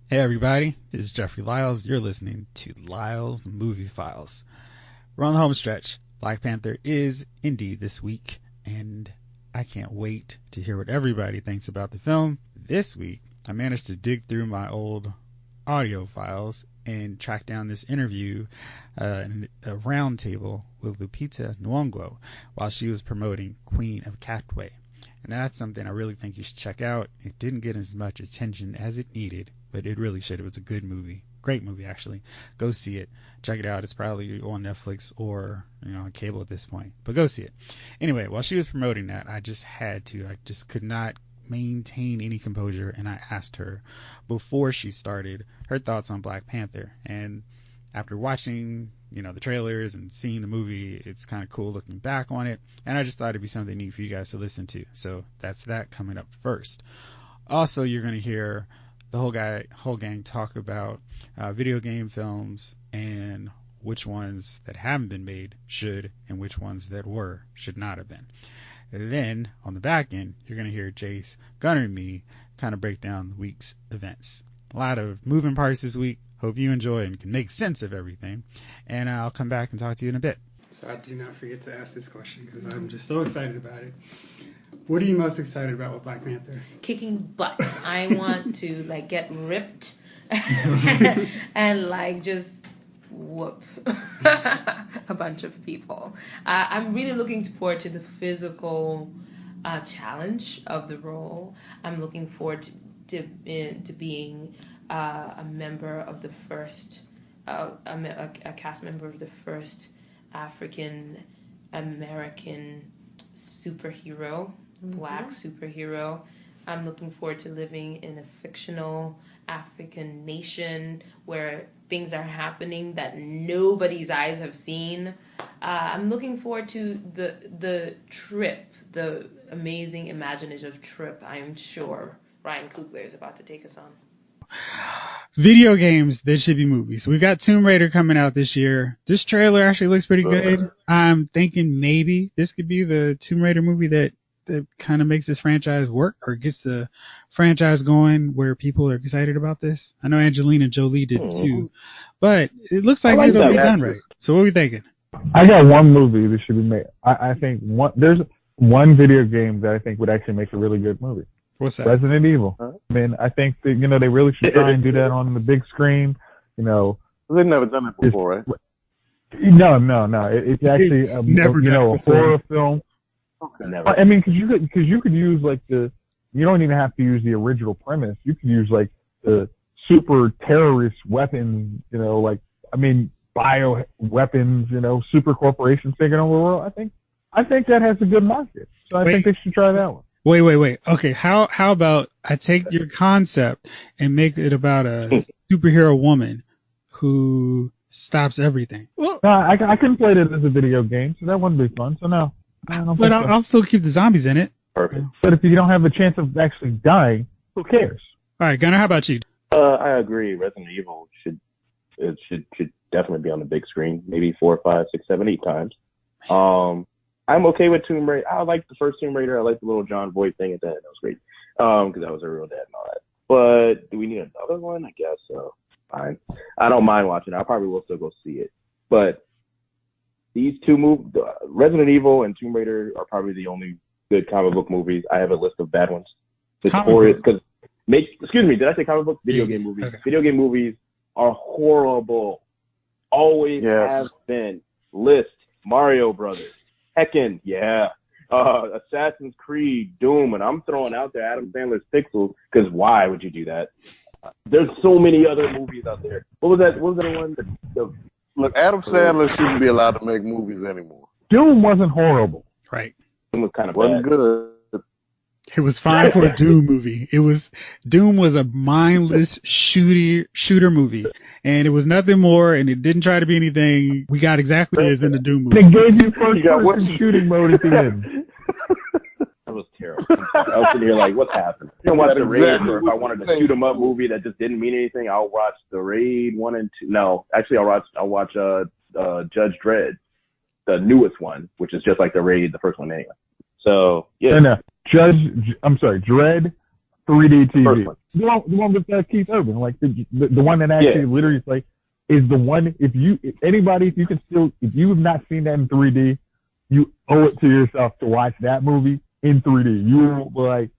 Hey everybody, this is Jeffrey Lyles. You're listening to Lyles Movie Files. We're on the home stretch. Black Panther is indeed this week, and I can't wait to hear what everybody thinks about the film. This week, I managed to dig through my old audio files and track down this interview, a round table with Lupita Nyong'o while she was promoting Queen of Katwe. And that's something I really think you should check out. It didn't get as much attention as it needed, but it really should. It was a good movie. Great movie, actually. Go see it. Check it out. It's probably on Netflix or, on cable at this point. But go see it. Anyway, while she was promoting that, I just could not maintain any composure, and I asked her before she started her thoughts on Black Panther. And after watching, the trailers and seeing the movie, it's kind of cool looking back on it. And I just thought it'd be something neat for you guys to listen to. So that's that coming up first. Also, you're going to hear the whole gang talk about video game films and which ones that haven't been made should and which ones that should not have been. And then on the back end, you're going to hear Jace, Gunner, and me kind of break down the week's events. A lot of moving parts this week. Hope you enjoy and can make sense of everything. And I'll come back and talk to you in a bit. So I do not forget to ask this question because I'm just so excited about it. What are you most excited about with Black Panther? Kicking butt. I want to get ripped and just whoop a bunch of people. I'm really looking forward to the physical challenge of the role. I'm looking forward to being a member of the first, a cast member of the first African American superhero, black superhero. I'm looking forward to living in a fictional African nation where things are happening that nobody's eyes have seen. I'm looking forward to the trip, the amazing imaginative trip I'm sure Ryan Coogler is about to take us on. Video games, there should be movies. We've got Tomb Raider coming out this year. This trailer actually looks pretty good. I'm thinking maybe this could be the Tomb Raider movie that kind of makes this franchise work or gets the franchise going where people are excited about this. I know Angelina Jolie did too, but it looks like it'll be done right. So what are we thinking? I got one movie that should be made. I think there's one video game that I think would actually make a really good movie. What's that? Resident Evil. Huh? I mean, I think that, they really should try and do that on the big screen. They've never done it before, right? No. It's actually a horror film. Never. I mean, because you could use you don't even have to use the original premise. You could use the super terrorist weapons. Bio weapons. Super corporations taking over the world. I think that has a good market. So I think they should try that one. Wait. Okay, how about I take your concept and make it about a superhero woman who stops everything? Well, no, I couldn't play it as a video game, so that wouldn't be fun. So no. But I'll still keep the zombies in it. Perfect. But if you don't have a chance of actually dying, who cares? All right, Gunnar, how about you? I agree. Resident Evil should definitely be on the big screen, maybe 4, 5, 6, 7, 8 times. I'm okay with Tomb Raider. I like the first Tomb Raider. I like the little John Voight thing at the end. That was great. Because that was a real dad and all that. But do we need another one? I guess so. Fine. I don't mind watching it. I probably will still go see it. But these two movies, Resident Evil and Tomb Raider, are probably the only good comic book movies. I have a list of bad ones. Excuse me, did I say comic book? Video game movies. Okay. Video game movies are horrible. Always have been. List, Mario Brothers. Tekken, Assassin's Creed, Doom, and I'm throwing out there Adam Sandler's Pixels, because why would you do that? There's so many other movies out there. What was that one? Look, Adam Sandler shouldn't be allowed to make movies anymore. Doom wasn't horrible. Right. Doom was kind of wasn't bad. Good. It was fine for a Doom movie. Doom was a mindless shooter movie, and it was nothing more, and it didn't try to be anything. We got exactly as in the Doom movie. They gave you first-person shooting mode at the end. That was terrible. I was sitting here what's happening? You don't watch The Raid, or if I wanted to shoot 'em up movie that just didn't mean anything, I'll watch The Raid 1 and 2. No, actually, I'll watch Judge Dredd, the newest one, which is just like The Raid, the first one anyway. So yeah. Dredd 3D TV. First one. The one with Keith Urban, like the one that actually literally like is the one. If you have not seen that in 3D, you owe it to yourself to watch that movie in 3D. You will like,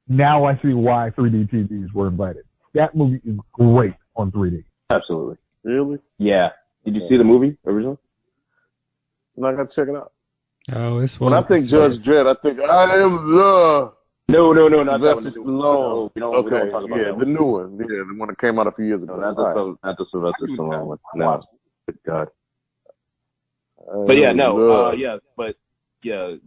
now I see why 3D TVs were invited. That movie is great on 3D. Absolutely. Really? Yeah. Did you see the movie originally? No, I got to check it out. Oh, it's When I think Judge Dredd, I think I am the. No, not that one. Stallone. We don't talk about that the new one. Yeah, the one that came out a few years ago. Not the Sylvester Stallone one. No. Good God. But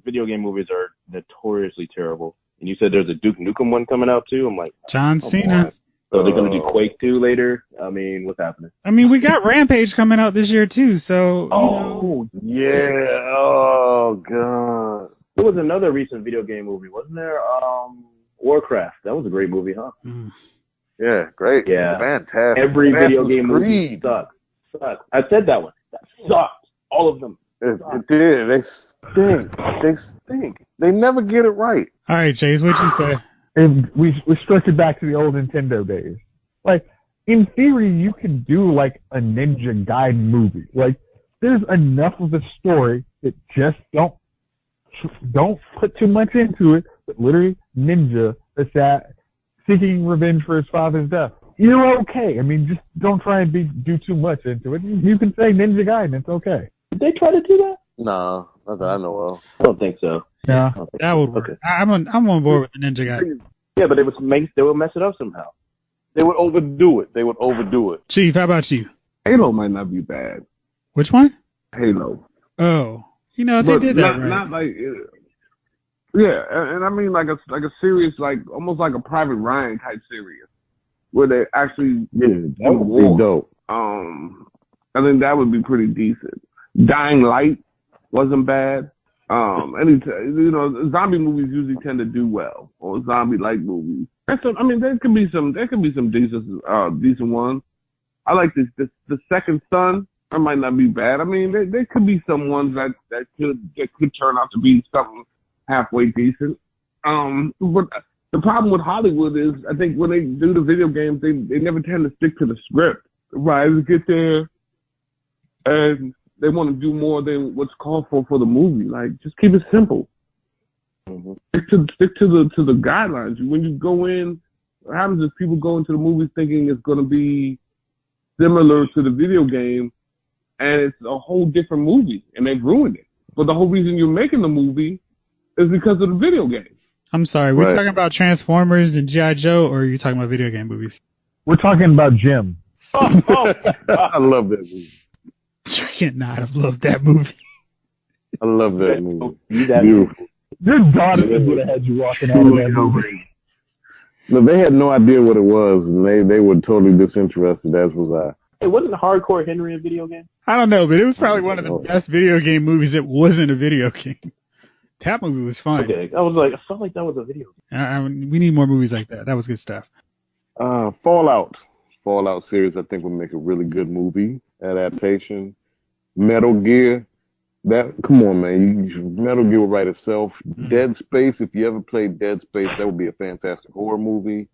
video game movies are notoriously terrible. And you said there's a Duke Nukem one coming out too. I'm like, John Cena. So they're going to do Quake 2 later? I mean, what's happening? I mean, we got Rampage coming out this year too, so. Yeah. Oh, God. There was another recent video game movie, wasn't there? Warcraft. That was a great movie, huh? Mm. Yeah, great. Yeah. Fantastic. Every video game movie Creed. sucks. I said that one. That sucked. All of them. It did. They stink. They never get it right. All right, Chase, what'd you say? And we stretch it back to the old Nintendo days. Like, in theory, you can do like a Ninja Gaiden movie. Like, there's enough of a story that just don't put too much into it. But literally, ninja that's seeking revenge for his father's death. You're okay. I mean, just don't try and do too much into it. You can say Ninja Gaiden. It's okay. Did they try to do that? No, not that I know of. I don't think so. Yeah, that would work. Okay. I'm on board with the Ninja Gaiden. Yeah, but they would mess it up somehow. They would overdo it. Chief, how about you? Halo might not be bad. Which one? Halo. Oh, they did that right. Not like, yeah, and I mean like a serious, like almost like a Private Ryan type series, where they actually that would be dope. I think that would be pretty decent. Dying Light wasn't bad. Zombie movies usually tend to do well, or zombie-like movies. There could be some decent ones. I like the Second Son. That might not be bad. I mean, there could be some ones that could turn out to be something halfway decent. But the problem with Hollywood is, I think when they do the video games, they never tend to stick to the script. Writers get there and they want to do more than what's called for the movie. Like, just keep it simple. Mm-hmm. Stick to the guidelines. When you go in, what happens is people go into the movie thinking it's going to be similar to the video game, and it's a whole different movie, and they've ruined it. But the whole reason you're making the movie is because of the video game. I'm sorry, we're talking about Transformers and G.I. Joe, or are you talking about video game movies? We're talking about Jim. I love that movie. You cannot have loved that movie. I love that movie. Beautiful. Your daughter would have had you walking out of that movie. No, they had no idea what it was, and they were totally disinterested, as was I. Hey, wasn't Hardcore Henry a video game? I don't know, but it was probably one of the best video game movies that wasn't a video game. That movie was fun. Okay, I felt like that was a video game. We need more movies like that. That was good stuff. Fallout series, I think, would make a really good movie adaptation. Metal Gear, come on, man. Metal Gear will write itself. Dead Space, if you ever played Dead Space, that would be a fantastic horror movie.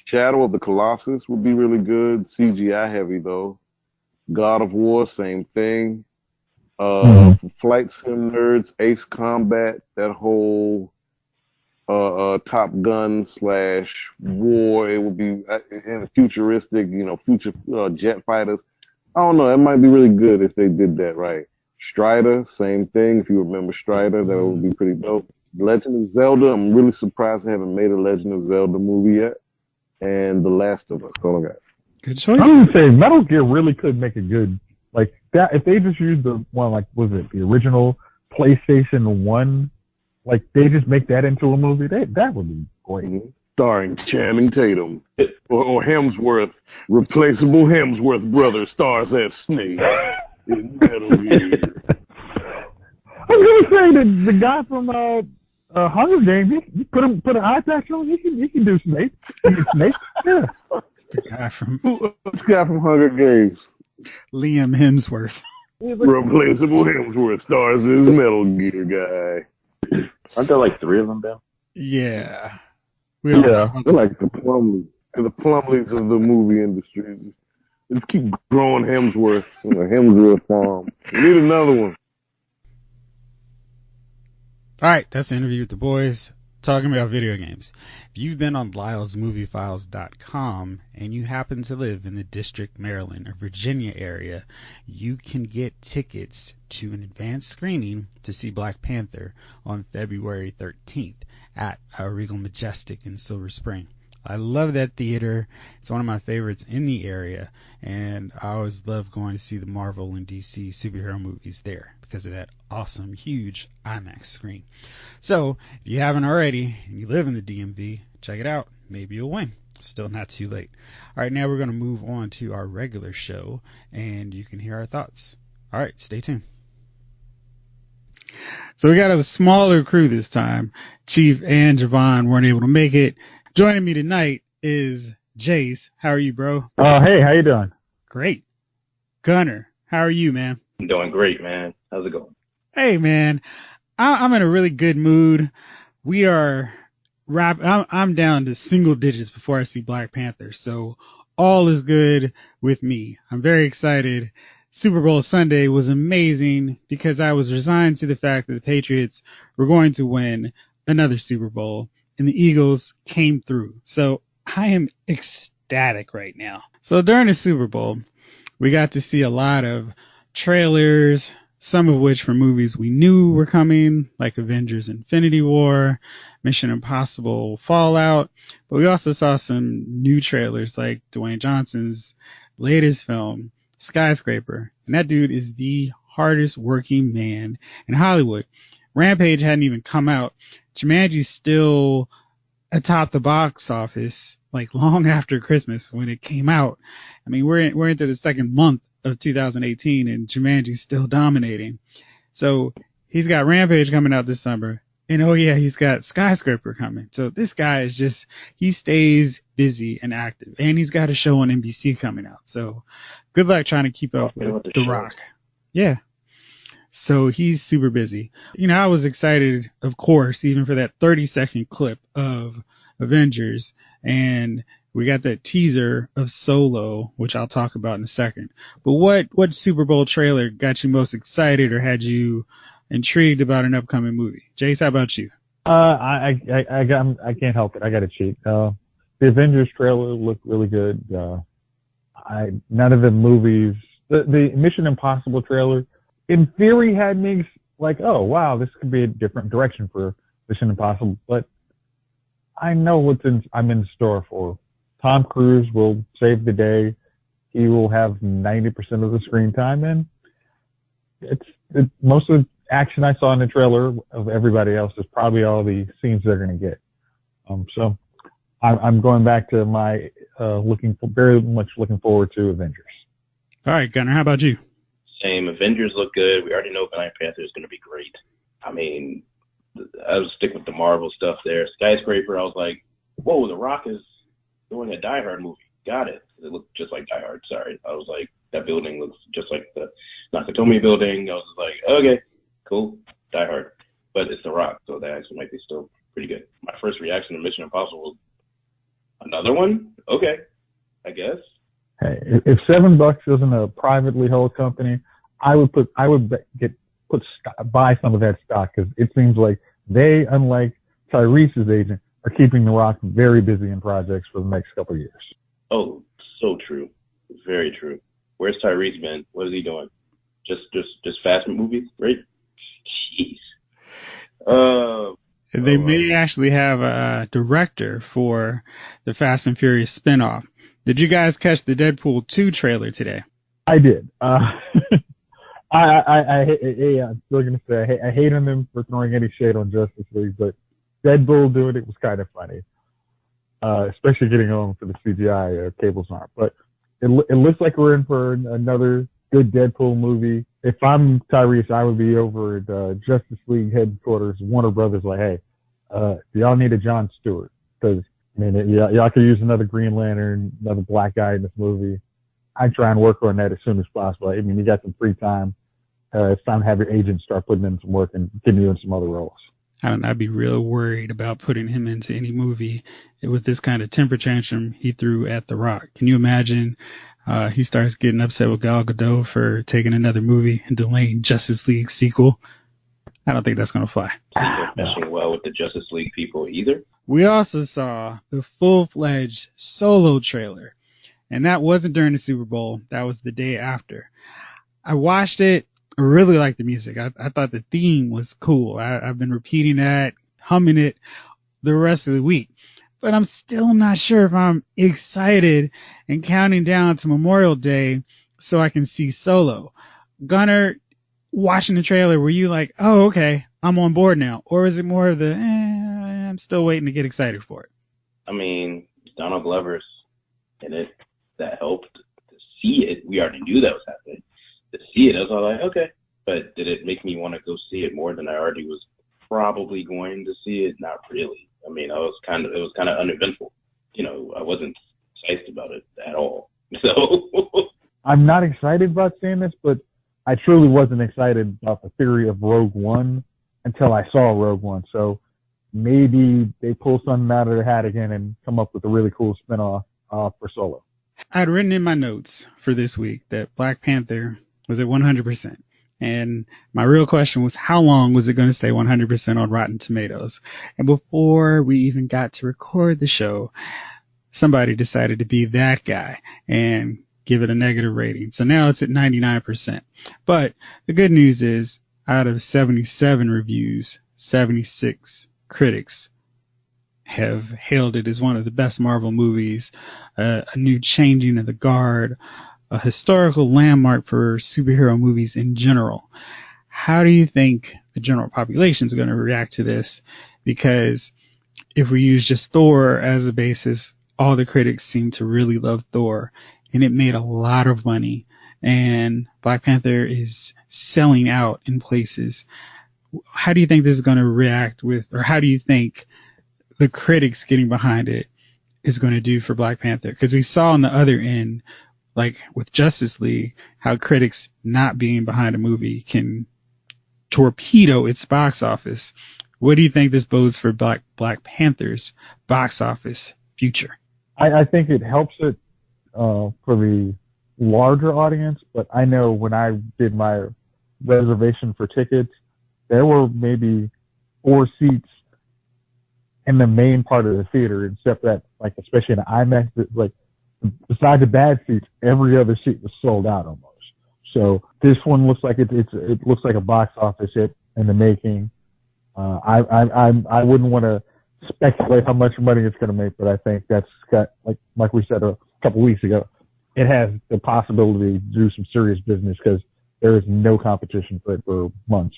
Shadow of the Colossus would be really good. CGI heavy, though. God of War, same thing. Flight Sim nerds, Ace Combat, that whole Top Gun / war, it would be futuristic, future jet fighters. I don't know, it might be really good if they did that right. Strider, same thing. If you remember Strider, that would be pretty dope. Legend of Zelda, I'm really surprised they haven't made a Legend of Zelda movie yet. And The Last of Us, all I got. Good choice. I would say Metal Gear really could make a good, like, that. If they just used the one, like, was it the original PlayStation 1? Like, they just make that into a movie, that would be great. Mm-hmm. Starring Channing Tatum or Hemsworth, replaceable Hemsworth brother stars as Snake in Metal Gear. I was gonna say the guy from Hunger Games, you put an eye patch on, he can do Snake. Snake, yeah. The guy from This guy from Hunger Games, Liam Hemsworth. replaceable Hemsworth stars as Metal Gear guy. Aren't there like 3 of them, Bill? Yeah. Yeah. They're like the Plumleys of the movie industry. Just keep growing Hemsworth, Hemsworth farm. We need another one. All right, that's the interview with the boys talking about video games. If you've been on LylesMovieFiles.com and you happen to live in the District, Maryland, or Virginia area, you can get tickets to an advanced screening to see Black Panther on February 13th at Regal Majestic in Silver Spring. I love that theater. It's one of my favorites in the area, and I always love going to see the Marvel and DC superhero movies there because of that awesome, huge IMAX screen. So, if you haven't already, and you live in the DMV, check it out. Maybe you'll win. Still not too late. All right, now we're going to move on to our regular show, and you can hear our thoughts. All right, stay tuned. So we got a smaller crew this time. Chief and Javon weren't able to make it. Joining me tonight is Jace. How are you, bro? Hey, how you doing? Great. Gunner, how are you, man? I'm doing great, man. How's it going? Hey, man. I'm in a really good mood. We are I'm down to single digits before I see Black Panther, so all is good with me. I'm very excited. Super Bowl Sunday was amazing because I was resigned to the fact that the Patriots were going to win another Super Bowl, and the Eagles came through. So I am ecstatic right now. So during the Super Bowl, we got to see a lot of trailers, some of which for movies we knew were coming, like Avengers Infinity War, Mission Impossible Fallout. But we also saw some new trailers like Dwayne Johnson's latest film, Skyscraper. And that dude is the hardest working man in Hollywood. Rampage hadn't even come out. Jumanji's still atop the box office, like long after Christmas when it came out. I mean, we're into the second month of 2018 and Jumanji's still dominating. So he's got Rampage coming out this summer, and oh yeah, he's got Skyscraper coming. So this guy is he stays busy and active, and he's got a show on NBC coming out. So good luck trying to keep up with The Rock. Yeah. So he's super busy. You know, I was excited, of course, even for that 30-second clip of Avengers. And we got that teaser of Solo, which I'll talk about in a second. But what Super Bowl trailer got you most excited or had you intrigued about an upcoming movie? Jace, how about you? I can't help it. I got to cheat. The Avengers trailer looked really good. None of the movies, the Mission Impossible trailer, in theory, had me like, oh, wow, this could be a different direction for Mission Impossible. But I know I'm in store for. Tom Cruise will save the day. He will have 90% of the screen time, and it's most of the action I saw in the trailer of everybody else is probably all the scenes they're going to get. So I'm going back to my very much looking forward to Avengers. All right, Gunnar, how about you? Same. Avengers look good. We already know Black Panther is going to be great. I mean, I was sticking with the Marvel stuff there. Skyscraper, I was like, whoa, The Rock is doing a Die Hard movie. Got it. It looked just like Die Hard. Sorry. I was like, that building looks just like the Nakatomi building. I was like, okay, cool, Die Hard. But it's The Rock, so that actually might be still pretty good. My first reaction to Mission Impossible was, another one? Okay, I guess. Hey, if $7 isn't a privately held company, I would buy some of that stock because it seems like they, unlike Tyrese's agent, are keeping The Rock very busy in projects for the next couple of years. Oh, so true, very true. Where's Tyrese been? What is he doing? Just Fast movies, right? Jeez. They may actually have a director for the Fast and Furious spinoff. Did you guys catch the Deadpool 2 trailer today? I did. I'm still gonna say I hate on them for throwing any shade on Justice League, but Deadpool doing it was kind of funny, especially getting on for the CGI Cable's arm. But it looks like we're in for another good Deadpool movie. If I'm Tyrese, I would be over at Justice League headquarters, Warner Brothers, like, hey, do y'all need a Jon Stewart? Because I mean, y'all could use another Green Lantern, another black guy in this movie. I'd try and work on that as soon as possible. I mean, you got some free time. It's time to have your agent start putting in some work and getting you in some other roles. I don't know, I'd be real worried about putting him into any movie with this kind of temper tantrum he threw at The Rock. Can you imagine he starts getting upset with Gal Gadot for taking another movie and delaying Justice League sequel? I don't think that's going to fly. Not meshing well with the Justice League people either. We also saw the full-fledged Solo trailer, and that wasn't during the Super Bowl. That was the day after. I watched it. I really liked the music. I thought the theme was cool. I've been repeating that, humming it the rest of the week. But I'm still not sure if I'm excited and counting down to Memorial Day so I can see Solo. Gunnar, watching the trailer, were you like, oh, okay, I'm on board now? Or is it more of the, I'm still waiting to get excited for it? I mean, Donald Glover's in it. That helped. To see it, we already knew that was happening. To see it, I was all like, okay. But did it make me want to go see it more than I already was probably going to see it? Not really. I mean, it was kind of uneventful. You know, I wasn't psyched about it at all. So I'm not excited about seeing this, but I truly wasn't excited about the theory of Rogue One until I saw Rogue One. So maybe they pull something out of their hat again and come up with a really cool spinoff for Solo. I'd written in my notes for this week that Black Panther was at 100%. And my real question was, how long was it going to stay 100% on Rotten Tomatoes? And before we even got to record the show, somebody decided to be that guy and give it a negative rating. So now it's at 99%. But the good news is, out of 77 reviews, 76 critics have hailed it as one of the best Marvel movies, a new changing of the guard, a historical landmark for superhero movies in general. How do you think the general population is going to react to this? Because if we use just Thor as a basis, all the critics seem to really love Thor, and it made a lot of money, and Black Panther is selling out in places. How do you think this is going to react with, or how do you think the critics getting behind it is going to do for Black Panther? Because we saw on the other end, like with Justice League, how critics not being behind a movie can torpedo its box office. What do you think this bodes for Black Panther's box office future? I think it helps it for the larger audience, but I know when I did my reservation for tickets, there were maybe 4 seats in the main part of the theater, except that, like, especially in IMAX, like, besides the bad seats, every other seat was sold out almost. So this one looks like it looks like a box office hit in the making. I wouldn't want to speculate how much money it's going to make, but I think that's got, like we said a couple weeks ago, it has the possibility to do some serious business because there is no competition for it for months.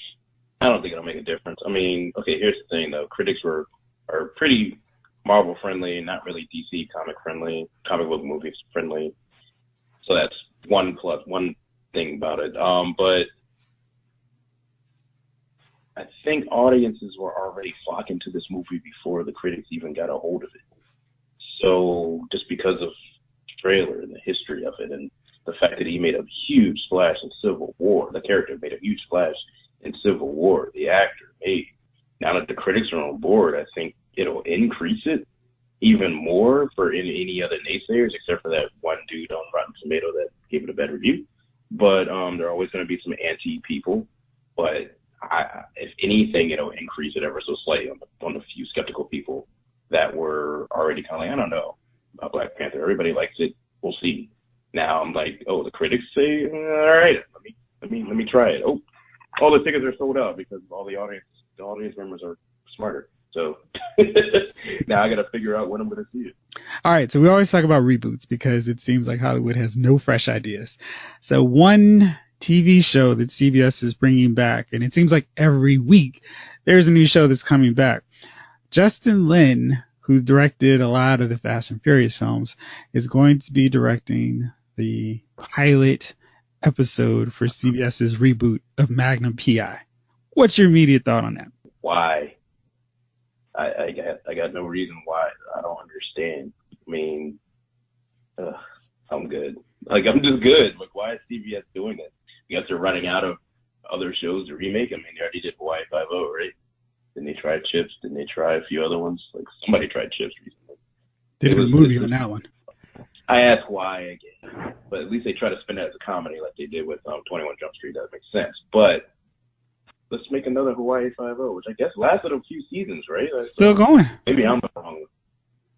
I don't think it'll make a difference. I mean, okay, here's the thing though. Critics are pretty Marvel friendly, not really DC comic book movies friendly. So that's one thing about it. But I think audiences were already flocking to this movie before the critics even got a hold of it. So just because of the trailer and the history of it and the fact that he made a huge splash in Civil War, the character made a huge splash in Civil War, the actor made. Now that the critics are on board, I think it'll increase it even more for any other naysayers, except for that one dude on Rotten Tomato that gave it a bad review. But there are always going to be some anti-people. But if anything, it'll increase it ever so slightly on the few skeptical people that were already kind of like, I don't know about Black Panther. Everybody likes it. We'll see. Now I'm like, oh, the critics say, all right, let me try it. Oh, all the tickets are sold out because all the audience members are smarter. So now I got to figure out when I'm going to see it. All right, so we always talk about reboots because it seems like Hollywood has no fresh ideas. So one TV show that CBS is bringing back, and it seems like every week there's a new show that's coming back. Justin Lin, who directed a lot of the Fast and Furious films, is going to be directing the pilot episode for CBS's reboot of Magnum P.I. What's your immediate thought on that? Why? I got no reason why. I don't understand. I mean, I'm good. Like, I'm just good. Like, why is CBS doing it? I guess they're running out of other shows to remake. I mean, they already did Hawaii Five-0, right? Didn't they try Chips? Didn't they try a few other ones? Like somebody tried Chips recently. They did a movie on that one. I ask why again, but at least they try to spin it as a comedy like they did with 21 Jump Street. That makes sense. But let's make another Hawaii Five-0, which I guess lasted a few seasons, right? Still going. Maybe I'm the wrong one.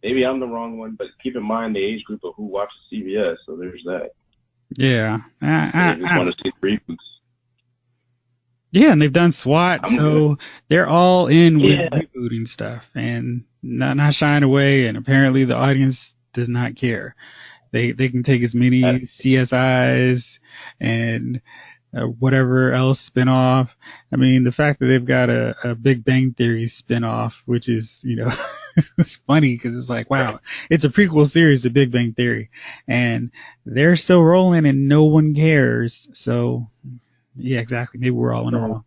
Maybe I'm the wrong one, but keep in mind the age group of who watches CBS, so there's that. Yeah. I just want to see reboots. Yeah, and they've done SWAT, so they're all in with rebooting stuff and not shying away, and apparently the audience does not care. They can take as many CSIs and whatever else spinoff. I mean, the fact that they've got a Big Bang Theory spinoff, which is, it's funny because it's like, wow, it's a prequel series to Big Bang Theory, and they're still rolling and no one cares. So, yeah, exactly. Maybe we're all in the wrong.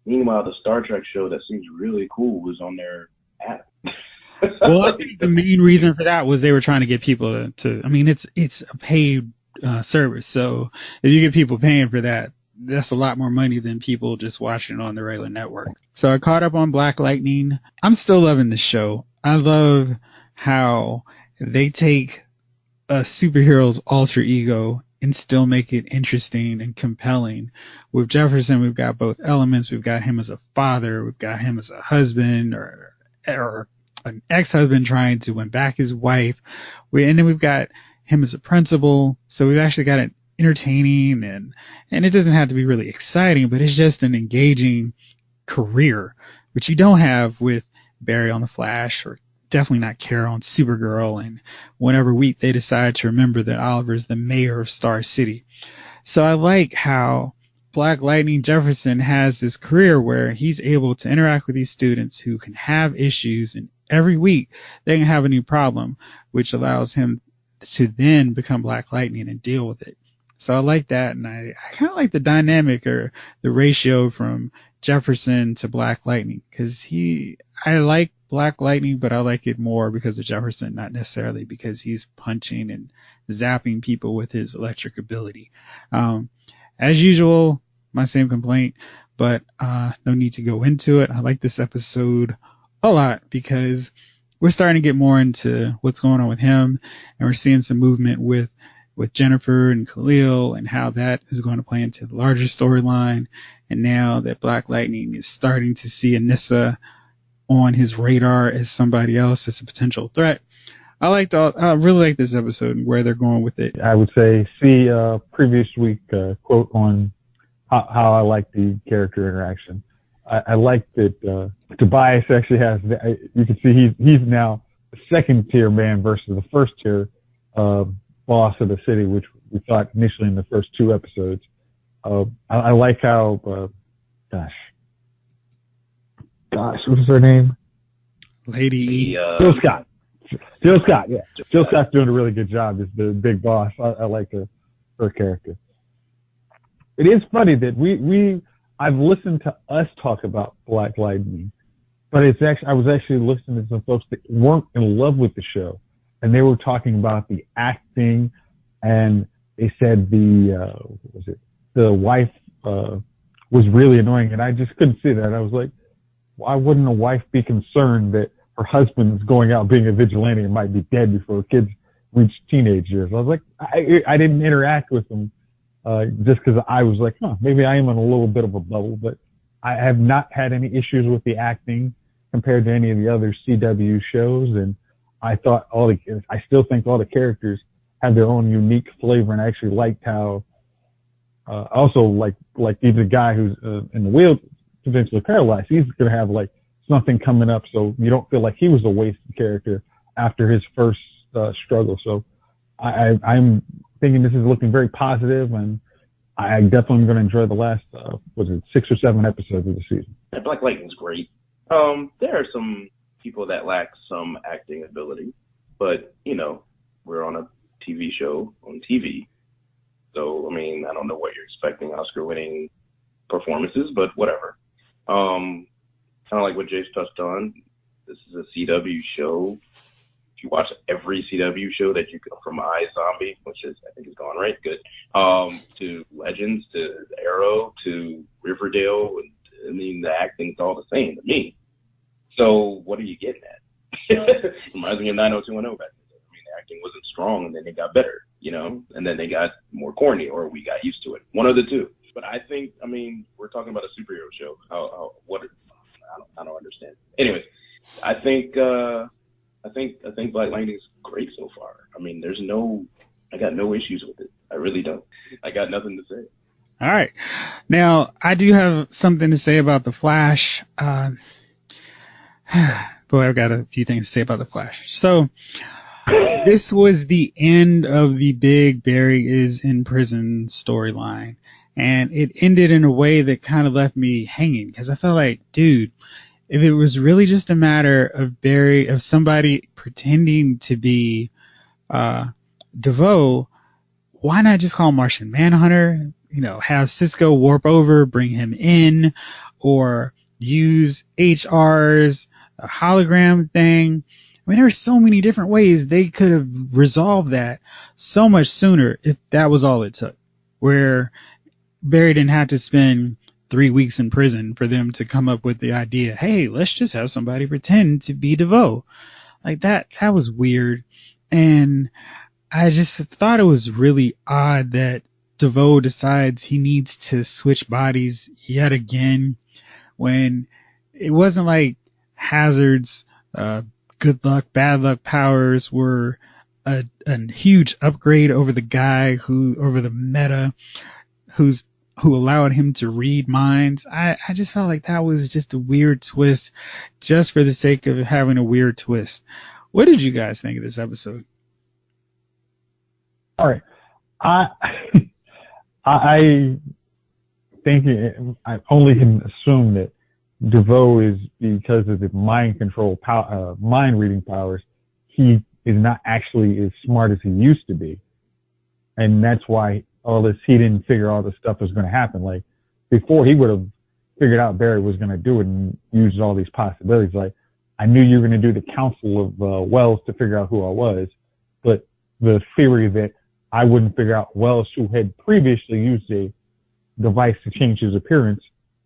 Meanwhile, the Star Trek show that seems really cool was on their app. Well, I think the main reason for that was they were trying to get people to I mean, it's a paid service, so if you get people paying for that, that's a lot more money than people just watching it on the regular network. So I caught up on Black Lightning. I'm still loving this show. I love how they take a superhero's alter ego and still make it interesting and compelling. With Jefferson, we've got both elements. We've got him as a father. We've got him as a husband or an ex-husband trying to win back his wife. And then we've got him as a principal. So we've actually got it entertaining, and it doesn't have to be really exciting, but it's just an engaging career, which you don't have with Barry on The Flash, or definitely not Kara on Supergirl, and whenever week they decide to remember that Oliver's the mayor of Star City. So I like how Black Lightning Jefferson has this career where he's able to interact with these students who can have issues, and every week they can have a new problem, which allows him to then become Black Lightning and deal with it. So I like that, and I kind of like the dynamic or the ratio from Jefferson to Black Lightning, because I like Black Lightning, but I like it more because of Jefferson, not necessarily because he's punching and zapping people with his electric ability. As usual, my same complaint, but no need to go into it. I like this episode a lot because we're starting to get more into what's going on with him, and we're seeing some movement with Jennifer and Khalil and how that is going to play into the larger storyline. And now that Black Lightning is starting to see Anissa on his radar as somebody else, as a potential threat. I really like this episode and where they're going with it. I would say see previous week quote on how I like the character interaction. I like that Tobias actually has. You can see he's now the second tier man versus the first tier boss of the city, which we thought initially in the first two episodes. I like how gosh, what is her name? Lady E. Jill Scott. Yeah. Jill Scott's doing a really good job as the big boss. I like her character. It is funny that I've listened to us talk about Black Lightning, but I was actually listening to some folks that weren't in love with the show, and they were talking about the acting, and they said the wife was really annoying, and I just couldn't see that. I was like, why wouldn't a wife be concerned that her husband's going out being a vigilante and might be dead before kids reach teenage years? I was like, I didn't interact with them just because I was like, maybe I am in a little bit of a bubble, but I have not had any issues with the acting compared to any of the other CW shows, and I still think all the characters have their own unique flavor, and I actually liked how also like even the guy who's in the wheel potentially paralyzed, he's going to have like something coming up, so you don't feel like he was a wasted character after his first struggle. So I'm thinking this is looking very positive, and I definitely am going to enjoy the last 6 or 7 episodes of the season. Yeah, Black Lightning's great. There are some people that lack some acting ability, but we're on a TV show on TV, so I mean I don't know what you're expecting Oscar-winning performances, but whatever. Kind of like what Jace touched on. This is a CW show. If you watch every CW show that you can, from iZombie, which I think is gone right, good, to Legends, to Arrow, to Riverdale, and I mean, the acting's all the same to me. So what are you getting at? Reminds me of 90210 back then. I mean, the acting wasn't strong, and then it got better, you know, and then they got more corny, or we got used to it. One of the two. But I think, I mean, we're talking about a superhero show. I don't understand. Anyways, I think Black Lightning's great so far. I mean, I got no issues with it. I really don't. I got nothing to say. All right. Now, I do have something to say about The Flash. Boy, I've got a few things to say about The Flash. So, this was the end of the big Barry is in prison storyline. And it ended in a way that kind of left me hanging. Because I felt like, dude, if it was really just a matter of somebody pretending to be DeVoe, why not just call him Martian Manhunter? You know, have Cisco warp over, bring him in, or use HR's hologram thing. I mean, there are so many different ways they could have resolved that so much sooner if that was all it took. Where Barry didn't have to spend 3 weeks in prison for them to come up with the idea, hey, let's just have somebody pretend to be DeVoe. Like that was weird. And I just thought it was really odd that DeVoe decides he needs to switch bodies yet again when it wasn't like Hazard's good luck, bad luck powers were a huge upgrade over over the meta who allowed him to read minds. I just felt like that was just a weird twist just for the sake of having a weird twist. What did you guys think of this episode? All right. I think I only can assume that DeVoe is, because of the mind control mind reading powers, he is not actually as smart as he used to be. And that's why he didn't figure all this stuff was going to happen. Like, before, he would have figured out Barry was going to do it and used all these possibilities. Like, I knew you were going to do the Council of Wells to figure out who I was, but the theory that I wouldn't figure out Wells, who had previously used a device to change his appearance,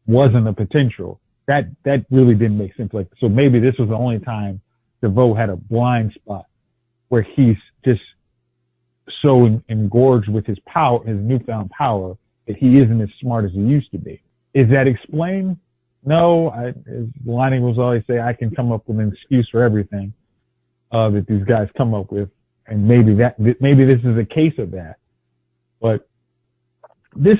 wasn't a potential. That really didn't make sense. Like, so maybe this was the only time DeVoe had a blind spot where he's just so engorged with his power, his newfound power, that he isn't as smart as he used to be. Is that explained? No. As Lonnie was always say, I can come up with an excuse for everything that these guys come up with, and maybe this is a case of that. But this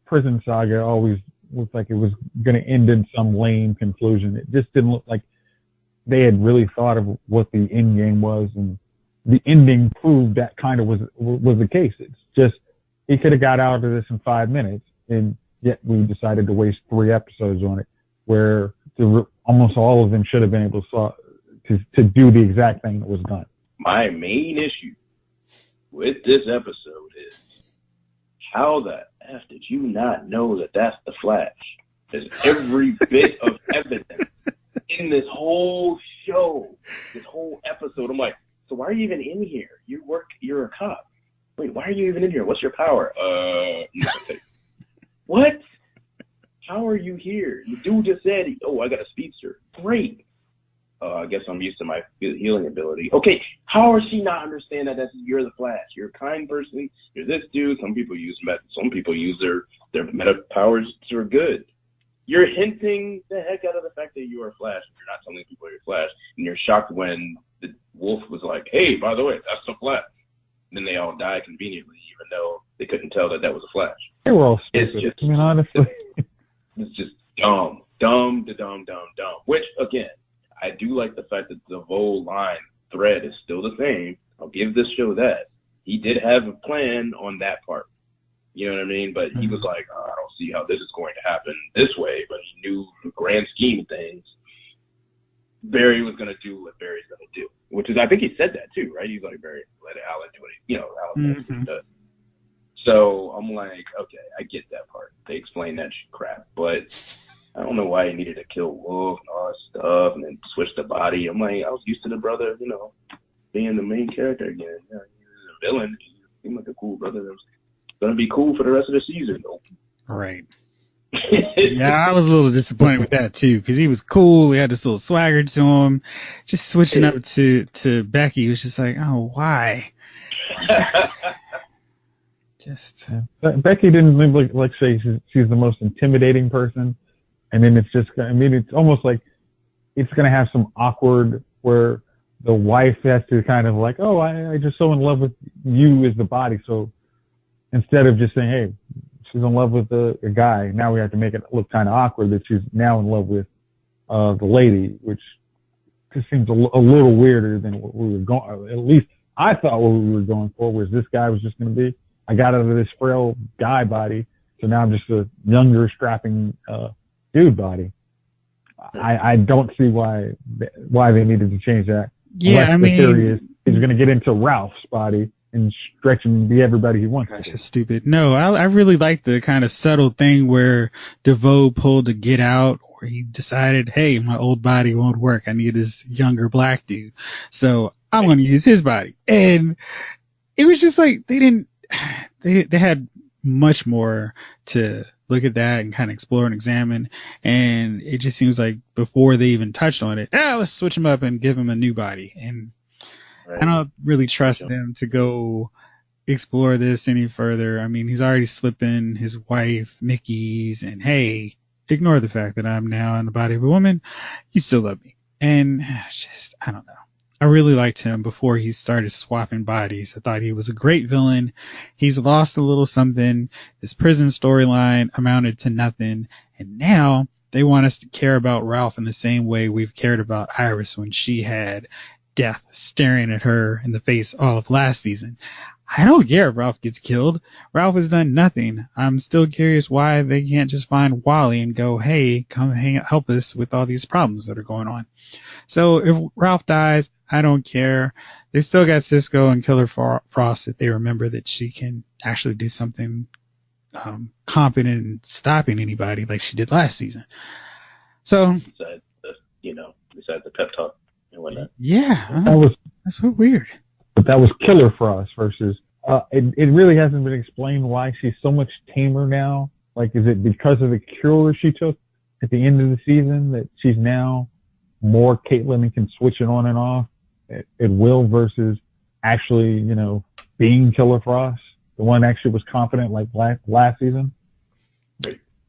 prison saga always looked like it was going to end in some lame conclusion. It just didn't look like they had really thought of what the end game was, and the ending proved that kind of was the case. It's just, he could have got out of this in 5 minutes, and yet we decided to waste 3 episodes on it, where almost all of them should have been able to do the exact thing that was done. My main issue with this episode is, how the F did you not know that that's the Flash? There's every bit of evidence in this whole show, this whole episode. I'm like, so why are you even in here? You're a cop. Wait, why are you even in here? What's your power? What? How are you here? The dude just said, oh, I got a speedster. Great. I guess I'm used to my healing ability. Okay, how does she not understand that you're the Flash? You're a kind person. You're this dude. Some people use their meta powers for good. You're hinting the heck out of the fact that you are Flash. You're not telling people you're Flash, and you're shocked when the Wolf was like, "Hey, by the way, that's the Flash." And then they all die conveniently, even though they couldn't tell that was a Flash. They were all stupid. I mean, honestly, it's just dumb. Which, again, I do like the fact that the DeVoe line thread is still the same. I'll give this show that. He did have a plan on that part. You know what I mean? But he was like, I don't see how this is going to happen this way. But he knew the grand scheme of things, Barry was going to do what Barry's going to do. Which is, I think he said that too, right? He's like, Barry, let Alan do it. Alan does. So I'm like, okay, I get that part. They explain that crap. But I don't know why he needed to kill Wolf and all that stuff and then switch the body. I'm like, I was used to the brother, being the main character again. He was a villain. He seemed like a cool brother that was going to be cool for the rest of the season. Nope. Right. Yeah, I was a little disappointed with that too, because he was cool. He had this little swagger to him. Just switching up to Becky was just like, oh, why? Becky didn't like say she's the most intimidating person, and then it's just, I mean, it's almost like it's going to have some awkward where the wife has to kind of like, oh, I just so in love with you as the body. So instead of just saying, hey, she's in love with a guy, now we have to make it look kind of awkward that she's now in love with the lady, which just seems a little weirder than what we were going. At least I thought what we were going for was this guy was just going to be. I got out of this frail guy body, so now I'm just a younger, strapping dude body. I don't see why they needed to change that. Yeah, I mean, the theory is he's going to get into Ralph's body and stretch and be everybody he wants. That's just stupid. No, I really like the kind of subtle thing where DeVoe pulled to Get Out, where he decided, hey, my old body won't work. I need this younger black dude, so I'm going to use his body. And it was just like they had much more to look at that and kind of explore and examine, and it just seems like before they even touched on it, let's switch him up and give him a new body. And right. I don't really trust them to go explore this any further. I mean, he's already slipped in his wife Mickey's, and hey, ignore the fact that I'm now in the body of a woman, you still love me. And just, I don't know. I really liked him before he started swapping bodies. I thought he was a great villain. He's lost a little something. This prison storyline amounted to nothing. And now they want us to care about Ralph in the same way we've cared about Iris when she had death staring at her in the face all of last season. I don't care if Ralph gets killed. Ralph has done nothing. I'm still curious why they can't just find Wally and go, hey, come help us with all these problems that are going on. So if Ralph dies, I don't care. They still got Cisco and Killer Frost if they remember that she can actually do something competent in stopping anybody like she did last season. So, besides the pep talk and whatnot. Yeah, that's so weird. But that was Killer Frost versus. It really hasn't been explained why she's so much tamer now. Like, is it because of the cure she took at the end of the season that she's now more Caitlyn and can switch it on and off at will versus actually, being Killer Frost, the one actually was confident like last season?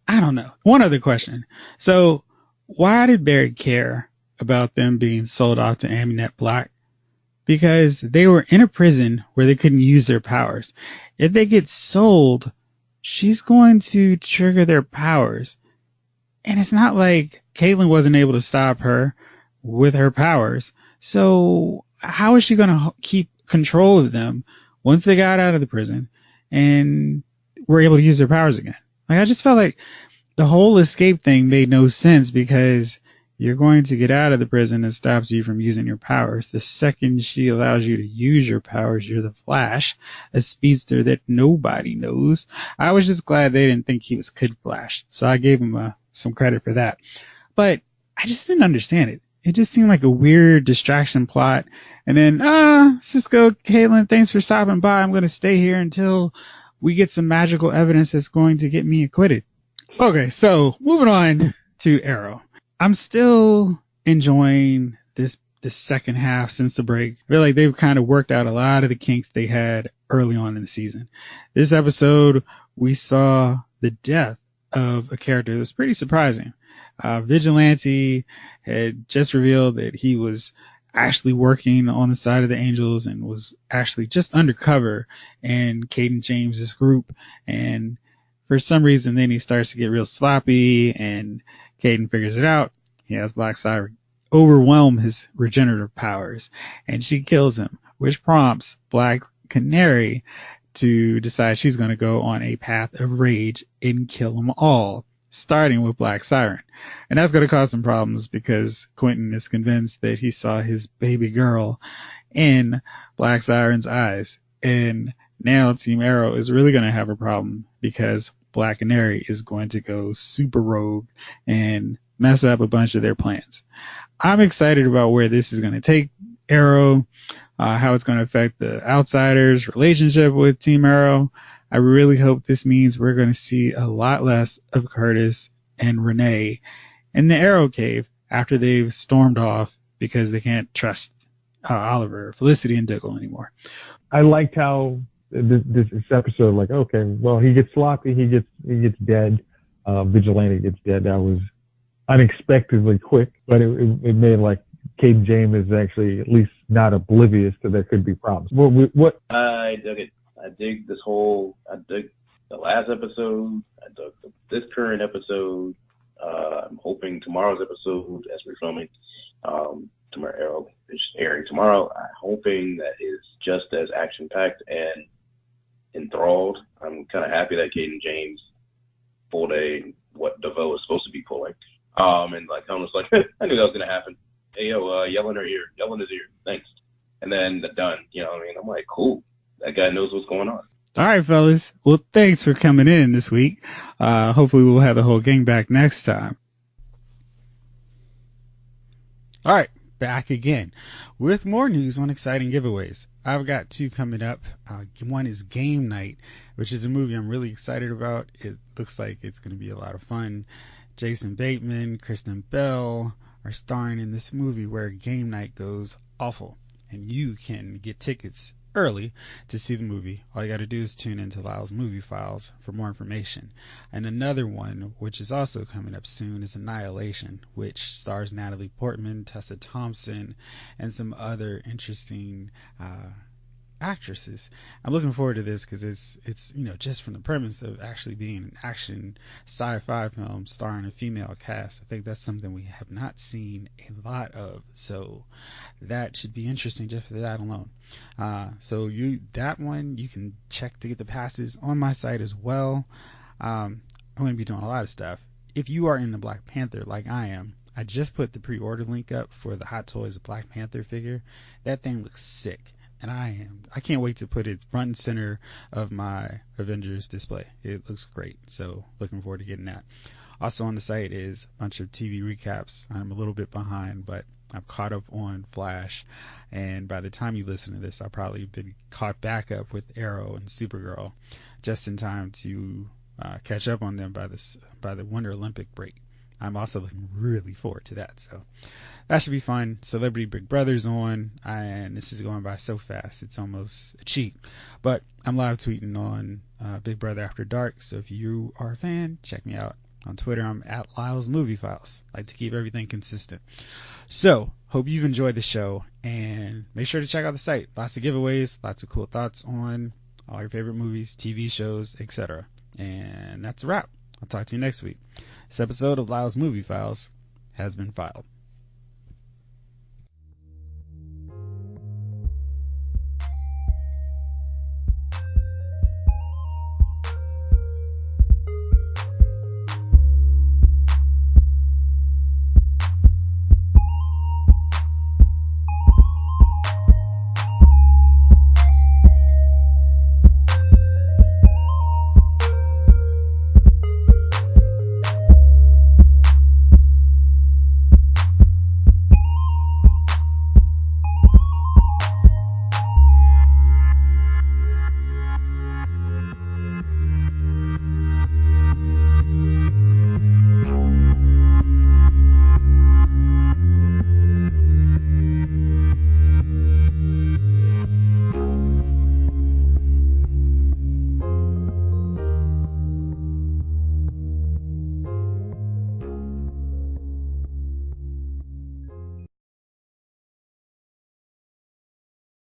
I don't know. One other question. So why did Barry care about them being sold off to Aminette Black? Because they were in a prison where they couldn't use their powers. If they get sold, she's going to trigger their powers. And it's not like Caitlyn wasn't able to stop her with her powers. So how is she going to keep control of them once they got out of the prison and were able to use their powers again? Like, I just felt like the whole escape thing made no sense, because you're going to get out of the prison and stops you from using your powers. The second she allows you to use your powers, you're the Flash, a speedster that nobody knows. I was just glad they didn't think he was Kid Flash, so I gave him some credit for that. But I just didn't understand it. It just seemed like a weird distraction plot. And then, Cisco, Caitlyn, thanks for stopping by. I'm going to stay here until we get some magical evidence that's going to get me acquitted. Okay, so moving on to Arrow. I'm still enjoying this second half since the break. I feel like they've kind of worked out a lot of the kinks they had early on in the season. This episode, we saw the death of a character that was pretty surprising. Vigilante had just revealed that he was actually working on the side of the Angels and was actually just undercover in Caden James's group. And for some reason, then he starts to get real sloppy, and Caden figures it out. He has Black Siren overwhelm his regenerative powers, and she kills him, which prompts Black Canary to decide she's going to go on a path of rage and kill them all, starting with Black Siren. And that's going to cause some problems, because Quentin is convinced that he saw his baby girl in Black Siren's eyes. And now Team Arrow is really going to have a problem, because Black Canary is going to go super rogue and mess up a bunch of their plans. I'm excited about where this is going to take Arrow, how it's going to affect the Outsiders' relationship with Team Arrow. I really hope this means we're going to see a lot less of Curtis and Renee in the Arrow Cave after they've stormed off because they can't trust Oliver, Felicity, and Diggle anymore. I liked how this episode, like, okay, well, he gets sloppy, he gets dead, Vigilante gets dead. That was unexpectedly quick, but it made like Kate James is actually at least not oblivious that there could be problems. What? I dug it. I dig this whole. I dug the last episode. I dug this current episode. I'm hoping tomorrow's episode, as we're filming, tomorrow Arrow is airing tomorrow. I'm hoping that is just as action packed and enthralled. I'm kind of happy that Kate and James pulled what DeVoe was supposed to be pulling. And like I was like, I knew that was gonna happen. Hey yo, yell in her ear, yell in his ear, thanks. And then done. You know what I mean? I'm like, cool. That guy knows what's going on. All right, fellas. Well, thanks for coming in this week. Hopefully we'll have the whole gang back next time. All right, back again with more news on exciting giveaways. I've got two coming up. One is Game Night, which is a movie I'm really excited about. It looks like it's going to be a lot of fun. Jason Bateman, Kristen Bell are starring in this movie where game night goes awful. And you can get tickets early to see the movie. All you got to do is tune into Lyles Movie Files for more information. And another one, which is also coming up soon, is Annihilation, which stars Natalie Portman, Tessa Thompson, and some other interesting actresses. I'm looking forward to this because it's just from the premise of actually being an action sci-fi film starring a female cast. I think that's something we have not seen a lot of, so that should be interesting just for that alone. So that one you can check to get the passes on my site as well. I'm going to be doing a lot of stuff. If you are in the Black Panther like I am, I just put the pre-order link up for the Hot Toys Black Panther figure. That thing looks sick. And I can't wait to put it front and center of my Avengers display. It looks great. So looking forward to getting that. Also on the site is a bunch of TV recaps. I'm a little bit behind, but I've caught up on Flash. And by the time you listen to this, I'll probably been caught back up with Arrow and Supergirl just in time to catch up on them by the Winter Olympic break. I'm also looking really forward to that. So that should be fun. Celebrity Big Brother's on, and this is going by so fast, it's almost a cheat. But I'm live tweeting on Big Brother After Dark, so if you are a fan, check me out on Twitter. I'm at Lyles Movie Files. I like to keep everything consistent. So, hope you've enjoyed the show, and make sure to check out the site. Lots of giveaways, lots of cool thoughts on all your favorite movies, TV shows, etc. And that's a wrap. I'll talk to you next week. This episode of Lyles Movie Files has been filed.